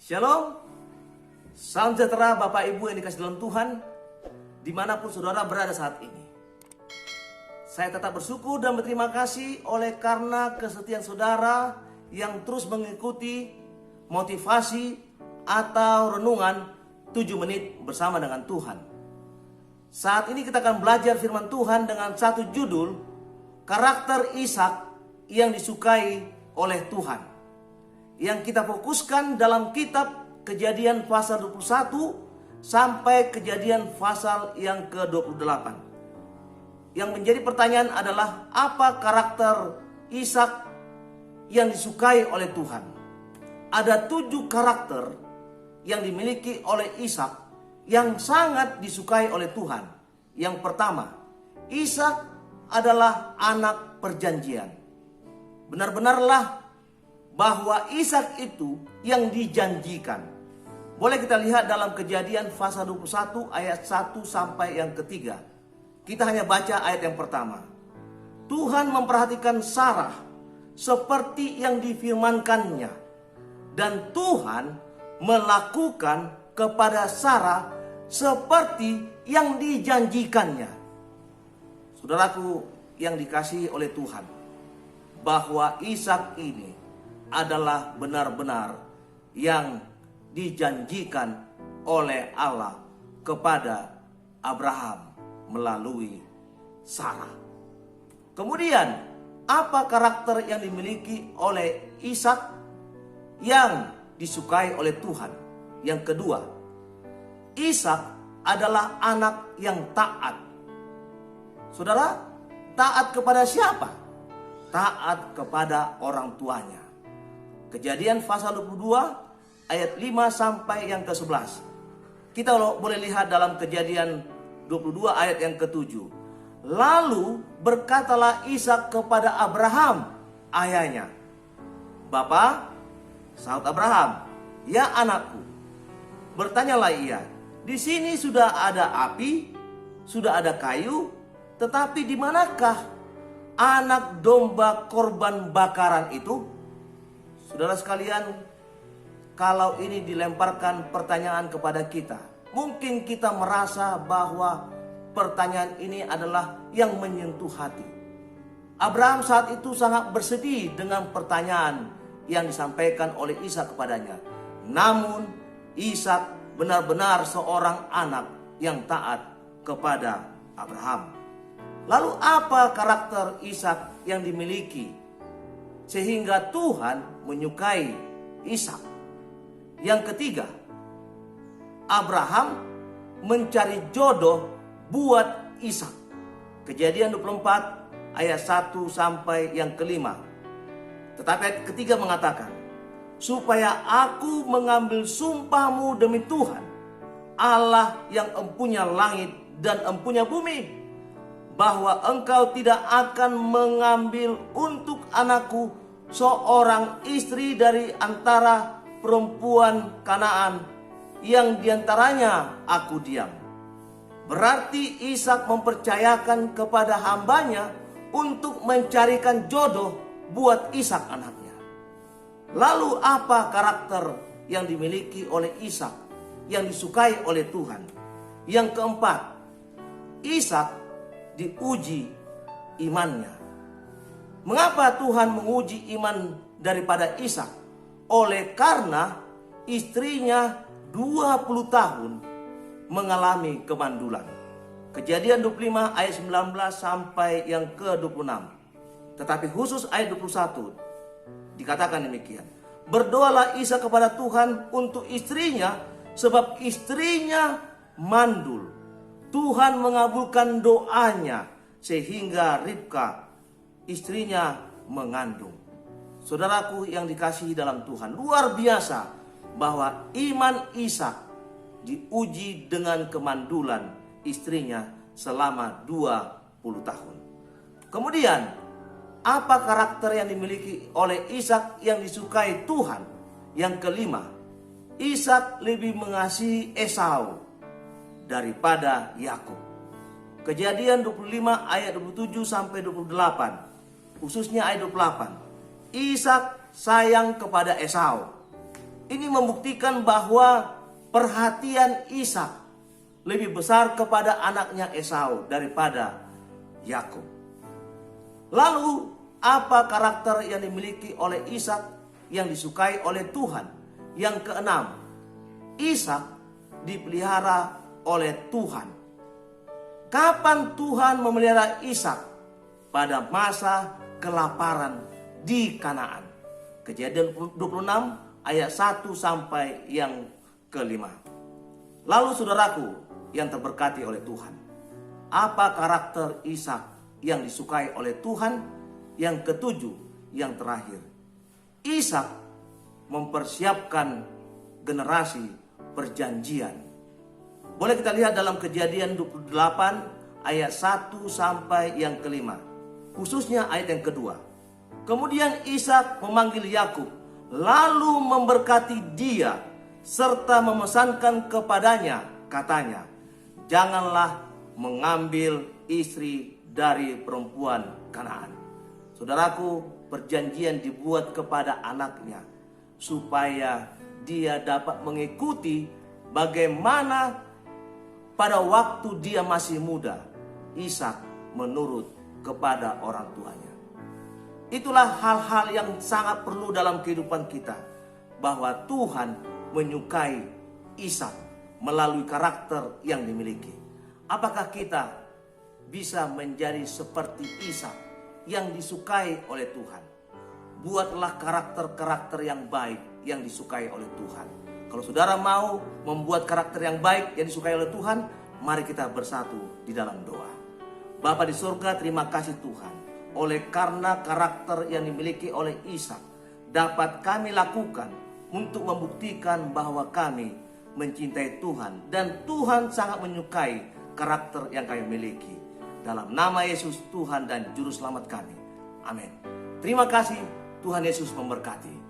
Shalom, salam sejahtera Bapak Ibu yang dikasih dalam Tuhan, dimanapun saudara berada saat ini. Saya tetap bersyukur dan berterima kasih oleh karena kesetiaan saudara yang terus mengikuti motivasi atau renungan 7 menit bersama dengan Tuhan. Saat ini kita akan belajar firman Tuhan dengan satu judul, karakter Ishak yang disukai oleh Tuhan. Yang kita fokuskan dalam kitab Kejadian pasal 21 sampai Kejadian pasal yang ke-28. Yang menjadi pertanyaan adalah, apa karakter Ishak yang disukai oleh Tuhan? Ada 7 karakter yang dimiliki oleh Ishak yang sangat disukai oleh Tuhan. Yang pertama, Ishak adalah anak perjanjian. Benar-benarlah bahwa Ishak itu yang dijanjikan. Boleh kita lihat dalam Kejadian pasal 21 ayat 1 sampai yang ketiga. Kita hanya baca ayat yang pertama. Tuhan memperhatikan Sarah seperti yang difirmankannya, dan Tuhan melakukan kepada Sarah seperti yang dijanjikannya. Saudaraku yang dikasihi oleh Tuhan, bahwa Ishak ini adalah benar-benar yang dijanjikan oleh Allah kepada Abraham melalui Sarah. Kemudian, apa karakter yang dimiliki oleh Ishak yang disukai oleh Tuhan? Yang kedua, Ishak adalah anak yang taat. Saudara, taat kepada siapa? Taat kepada orang tuanya. Kejadian pasal 22 ayat 5 sampai yang ke-11. Kita boleh lihat dalam Kejadian 22 ayat yang ke-7. Lalu berkatalah Ishak kepada Abraham ayahnya. Bapa, sahut Abraham, ya anakku. Bertanyalah ia, di sini sudah ada api, sudah ada kayu, tetapi di manakah anak domba korban bakaran itu? Saudara sekalian, kalau ini dilemparkan pertanyaan kepada kita, mungkin kita merasa bahwa pertanyaan ini adalah yang menyentuh hati. Abraham saat itu sangat bersedih dengan pertanyaan yang disampaikan oleh Ishak kepadanya. Namun Ishak benar-benar seorang anak yang taat kepada Abraham. Lalu apa karakter Ishak yang dimiliki sehingga Tuhan menyukai Ishak? Yang ketiga, Abraham mencari jodoh buat Ishak. Kejadian 24 ayat 1 sampai yang kelima. Tetapi ayat ketiga mengatakan, supaya aku mengambil sumpahmu demi Tuhan, Allah yang empunya langit dan empunya bumi, bahwa engkau tidak akan mengambil untuk anakku seorang istri dari antara perempuan Kanaan yang diantaranya aku diam. Berarti Ishak mempercayakan kepada hambanya untuk mencarikan jodoh buat Ishak anaknya. Lalu apa karakter yang dimiliki oleh Ishak yang disukai oleh Tuhan? Yang keempat, Ishak diuji imannya. Mengapa Tuhan menguji iman daripada Ishak? Oleh karena istrinya 20 tahun mengalami kemandulan. Kejadian 25 ayat 19 sampai yang ke-26. Tetapi khusus ayat 21 dikatakan demikian. Berdoalah Ishak kepada Tuhan untuk istrinya, sebab istrinya mandul. Tuhan mengabulkan doanya sehingga Ribka istrinya mengandung. Saudaraku yang dikasihi dalam Tuhan, luar biasa bahwa iman Ishak diuji dengan kemandulan istrinya selama 20 tahun. Kemudian, apa karakter yang dimiliki oleh Ishak yang disukai Tuhan? Yang kelima, Ishak lebih mengasihi Esau daripada Yakub. Kejadian 25 ayat 27 sampai 28. Khususnya ayat 28. Ishak sayang kepada Esau. Ini membuktikan bahwa perhatian Ishak lebih besar kepada anaknya Esau daripada Yakub. Lalu, apa karakter yang dimiliki oleh Ishak yang disukai oleh Tuhan? Yang keenam, Ishak dipelihara oleh Tuhan. Kapan Tuhan memelihara Ishak? Pada masa kelaparan di Kanaan. Kejadian 26 ayat 1 sampai yang ke-5. Lalu saudaraku yang terberkati oleh Tuhan, apa karakter Ishak yang disukai oleh Tuhan? Yang ketujuh, yang terakhir, Ishak mempersiapkan generasi perjanjian. Boleh kita lihat dalam Kejadian 28 ayat 1 sampai yang ke-5, khususnya ayat yang kedua. Kemudian Ishak memanggil Yakub, lalu memberkati dia, serta memesankan kepadanya, katanya, janganlah mengambil istri dari perempuan Kanaan. Saudaraku, perjanjian dibuat kepada anaknya, supaya dia dapat mengikuti bagaimana pada waktu dia masih muda, Ishak menurut kepada orang tuanya. Itulah hal-hal yang sangat perlu dalam kehidupan kita, bahwa Tuhan menyukai Ishak melalui karakter yang dimiliki. Apakah kita bisa menjadi seperti Ishak yang disukai oleh Tuhan? Buatlah karakter-karakter yang baik yang disukai oleh Tuhan. Kalau saudara mau membuat karakter yang baik yang disukai oleh Tuhan, mari kita bersatu di dalam doa. Bapa di surga, terima kasih Tuhan. Oleh karena karakter yang dimiliki oleh Ishak dapat kami lakukan untuk membuktikan bahwa kami mencintai Tuhan, dan Tuhan sangat menyukai karakter yang kami miliki. Dalam nama Yesus Tuhan dan Juru Selamat kami. Amin. Terima kasih. Tuhan Yesus memberkati.